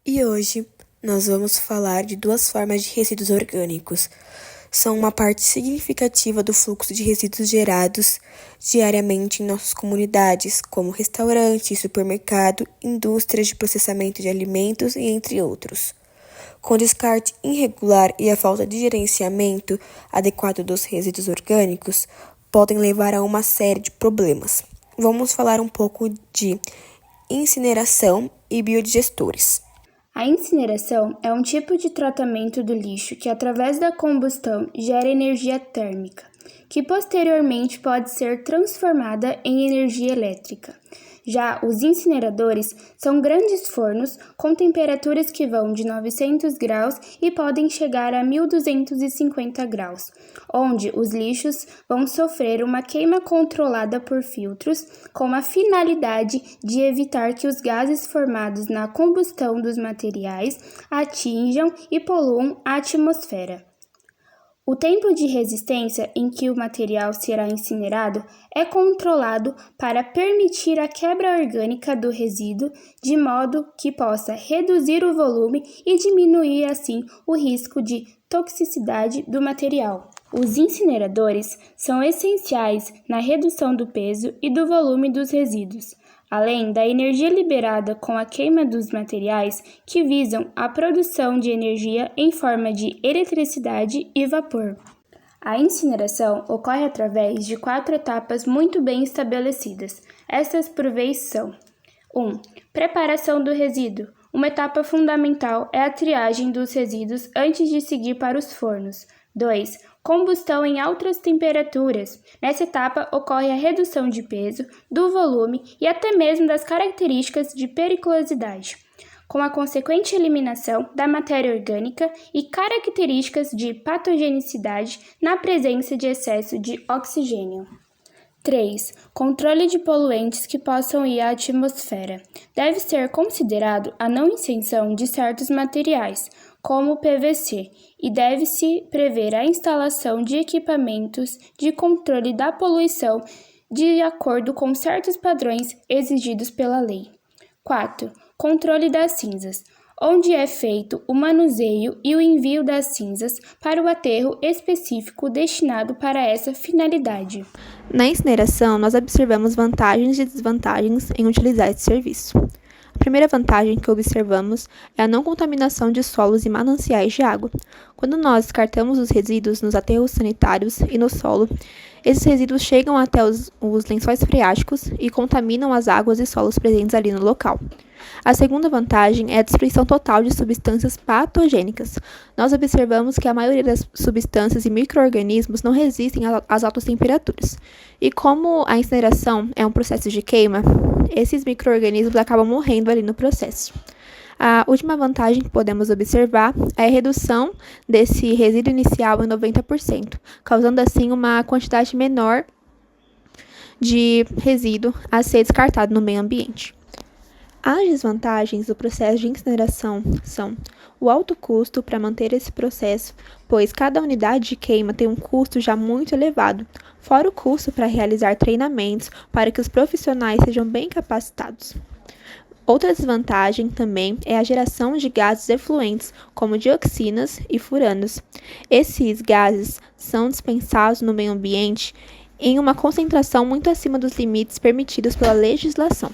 E hoje nós vamos falar de duas formas de resíduos orgânicos. São uma parte significativa do fluxo de resíduos gerados diariamente em nossas comunidades, como restaurantes, supermercado, indústrias de processamento de alimentos e entre outros. Com o descarte irregular e a falta de gerenciamento adequado dos resíduos orgânicos, podem levar a uma série de problemas. Vamos falar um pouco de incineração e biodigestores. A incineração é um tipo de tratamento do lixo que, através da combustão, gera energia térmica, que posteriormente pode ser transformada em energia elétrica. Já os incineradores são grandes fornos com temperaturas que vão de 900 graus e podem chegar a 1250 graus, onde os lixos vão sofrer uma queima controlada por filtros com a finalidade de evitar que os gases formados na combustão dos materiais atinjam e poluam a atmosfera. O tempo de resistência em que o material será incinerado é controlado para permitir a quebra orgânica do resíduo, de modo que possa reduzir o volume e diminuir assim o risco de toxicidade do material. Os incineradores são essenciais na redução do peso e do volume dos resíduos, além da energia liberada com a queima dos materiais que visam a produção de energia em forma de eletricidade e vapor. A incineração ocorre através de 4 etapas muito bem estabelecidas. Estas por vez são: 1. Preparação do resíduo. Uma etapa fundamental é a triagem dos resíduos antes de seguir para os fornos. 2. Combustão em altas temperaturas. Nessa etapa ocorre a redução de peso, do volume e até mesmo das características de periculosidade, com a consequente eliminação da matéria orgânica e características de patogenicidade na presença de excesso de oxigênio. 3. Controle de poluentes que possam ir à atmosfera. Deve ser considerado a não inserção de certos materiais, como o PVC, e deve-se prever a instalação de equipamentos de controle da poluição de acordo com certos padrões exigidos pela lei. 4. Controle das cinzas, onde é feito o manuseio e o envio das cinzas para o aterro específico destinado para essa finalidade. Na incineração, nós observamos vantagens e desvantagens em utilizar esse serviço. A primeira vantagem que observamos é a não contaminação de solos e mananciais de água. Quando nós descartamos os resíduos nos aterros sanitários e no solo, esses resíduos chegam até os lençóis freáticos e contaminam as águas e solos presentes ali no local. A segunda vantagem é a destruição total de substâncias patogênicas. Nós observamos que a maioria das substâncias e micro-organismos não resistem às altas temperaturas. E como a incineração é um processo de queima, esses micro-organismos acabam morrendo ali no processo. A última vantagem que podemos observar é a redução desse resíduo inicial em 90%, causando assim uma quantidade menor de resíduo a ser descartado no meio ambiente. As desvantagens do processo de incineração são o alto custo para manter esse processo, pois cada unidade de queima tem um custo já muito elevado, fora o custo para realizar treinamentos para que os profissionais sejam bem capacitados. Outra desvantagem também é a geração de gases efluentes, como dioxinas e furanos. Esses gases são dispensados no meio ambiente em uma concentração muito acima dos limites permitidos pela legislação.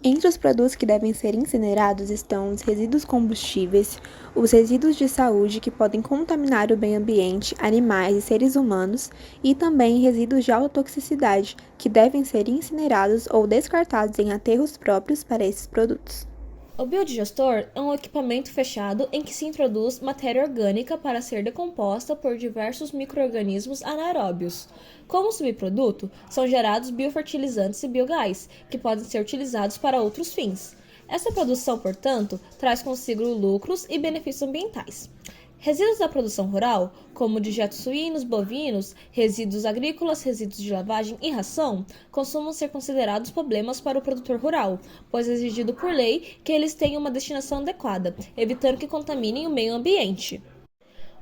Entre os produtos que devem ser incinerados estão os resíduos combustíveis, os resíduos de saúde que podem contaminar o meio ambiente, animais e seres humanos, e também resíduos de alta toxicidade, que devem ser incinerados ou descartados em aterros próprios para esses produtos. O biodigestor é um equipamento fechado em que se introduz matéria orgânica para ser decomposta por diversos micro-organismos anaeróbios. Como subproduto, são gerados biofertilizantes e biogás, que podem ser utilizados para outros fins. Essa produção, portanto, traz consigo lucros e benefícios ambientais. Resíduos da produção rural, como dejetos suínos, bovinos, resíduos agrícolas, resíduos de lavagem e ração, costumam ser considerados problemas para o produtor rural, pois é exigido por lei que eles tenham uma destinação adequada, evitando que contaminem o meio ambiente.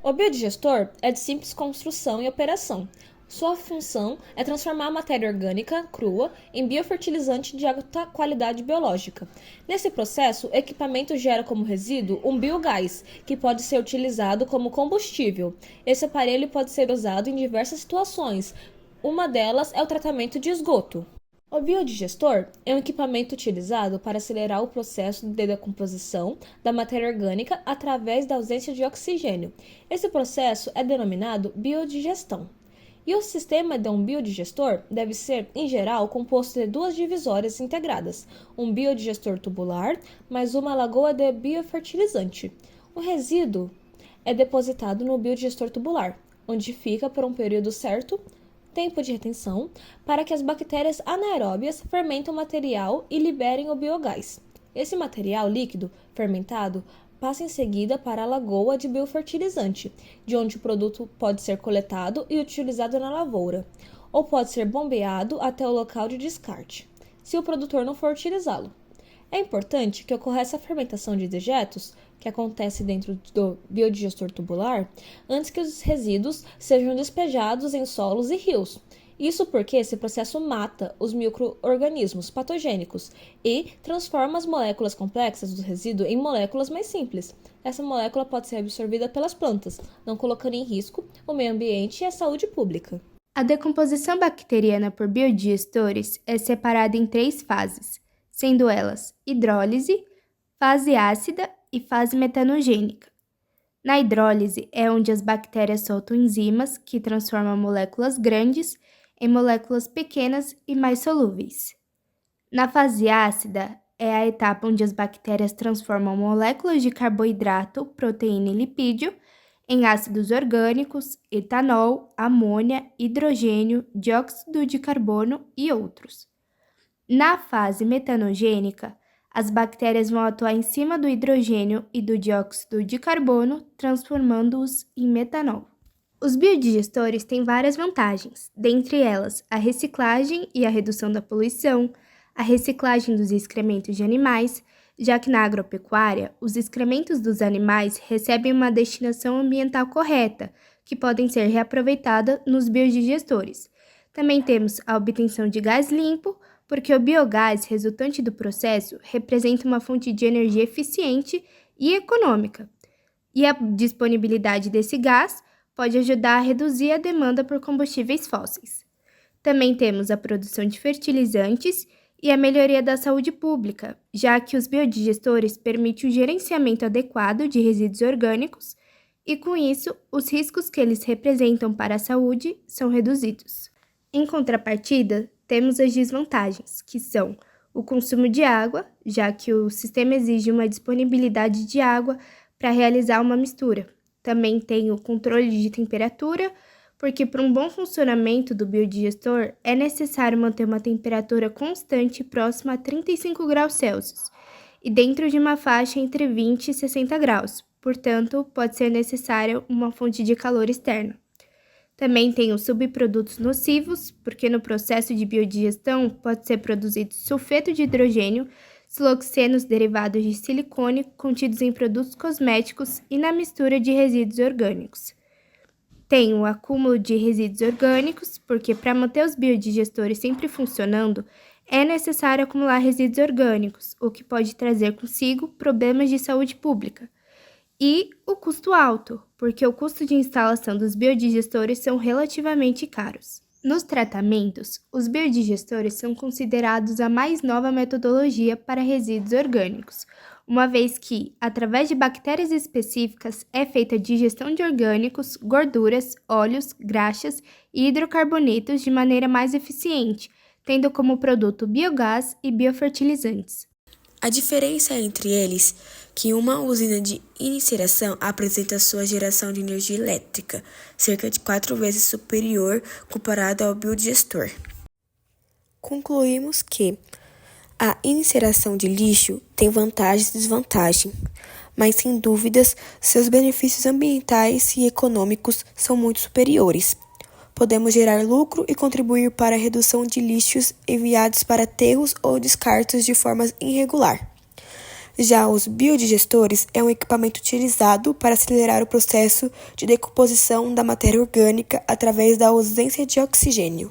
O biodigestor é de simples construção e operação. Sua função é transformar a matéria orgânica crua em biofertilizante de alta qualidade biológica. Nesse processo, o equipamento gera como resíduo um biogás, que pode ser utilizado como combustível. Esse aparelho pode ser usado em diversas situações. Uma delas é o tratamento de esgoto. O biodigestor é um equipamento utilizado para acelerar o processo de decomposição da matéria orgânica através da ausência de oxigênio. Esse processo é denominado biodigestão. E o sistema de um biodigestor deve ser, em geral, composto de duas divisórias integradas, um biodigestor tubular mais uma lagoa de biofertilizante. O resíduo é depositado no biodigestor tubular, onde fica por um período certo, tempo de retenção, para que as bactérias anaeróbias fermentem o material e liberem o biogás. Esse material líquido, fermentado, passa em seguida para a lagoa de biofertilizante, de onde o produto pode ser coletado e utilizado na lavoura, ou pode ser bombeado até o local de descarte, se o produtor não for utilizá-lo. É importante que ocorra essa fermentação de dejetos, que acontece dentro do biodigestor tubular, antes que os resíduos sejam despejados em solos e rios. Isso porque esse processo mata os micro-organismos patogênicos e transforma as moléculas complexas do resíduo em moléculas mais simples. Essa molécula pode ser absorvida pelas plantas, não colocando em risco o meio ambiente e a saúde pública. A decomposição bacteriana por biodigestores é separada em 3 fases, sendo elas hidrólise, fase ácida e fase metanogênica. Na hidrólise é onde as bactérias soltam enzimas que transformam moléculas grandes em moléculas pequenas e mais solúveis. Na fase ácida é a etapa onde as bactérias transformam moléculas de carboidrato, proteína e lipídio em ácidos orgânicos, etanol, amônia, hidrogênio, dióxido de carbono e outros. Na fase metanogênica, as bactérias vão atuar em cima do hidrogênio e do dióxido de carbono, transformando-os em metanol. Os biodigestores têm várias vantagens, dentre elas a reciclagem e a redução da poluição, a reciclagem dos excrementos de animais, já que na agropecuária, os excrementos dos animais recebem uma destinação ambiental correta, que podem ser reaproveitadas nos biodigestores. Também temos a obtenção de gás limpo, porque o biogás resultante do processo representa uma fonte de energia eficiente e econômica, e a disponibilidade desse gás pode ajudar a reduzir a demanda por combustíveis fósseis. Também temos a produção de fertilizantes e a melhoria da saúde pública, já que os biodigestores permitem o gerenciamento adequado de resíduos orgânicos e, com isso, os riscos que eles representam para a saúde são reduzidos. Em contrapartida, temos as desvantagens, que são o consumo de água, já que o sistema exige uma disponibilidade de água para realizar uma mistura. Também tem o controle de temperatura, porque para um bom funcionamento do biodigestor é necessário manter uma temperatura constante próxima a 35 graus Celsius e dentro de uma faixa entre 20 e 60 graus, portanto, pode ser necessária uma fonte de calor externa. Também tem os subprodutos nocivos, porque no processo de biodigestão pode ser produzido sulfeto de hidrogênio, siloxanos derivados de silicone contidos em produtos cosméticos e na mistura de resíduos orgânicos. Tem o acúmulo de resíduos orgânicos, porque para manter os biodigestores sempre funcionando, é necessário acumular resíduos orgânicos, o que pode trazer consigo problemas de saúde pública. E o custo alto, porque o custo de instalação dos biodigestores são relativamente caros. Nos tratamentos, os biodigestores são considerados a mais nova metodologia para resíduos orgânicos, uma vez que, através de bactérias específicas, é feita a digestão de orgânicos, gorduras, óleos, graxas e hidrocarbonetos de maneira mais eficiente, tendo como produto biogás e biofertilizantes. A diferença entre eles é que uma usina de incineração apresenta sua geração de energia elétrica cerca de 4 vezes superior comparado ao biodigestor. Concluímos que a incineração de lixo tem vantagens e desvantagens, mas sem dúvidas seus benefícios ambientais e econômicos são muito superiores. Podemos gerar lucro e contribuir para a redução de lixos enviados para aterros ou descartes de forma irregular. Já os biodigestores é um equipamento utilizado para acelerar o processo de decomposição da matéria orgânica através da ausência de oxigênio.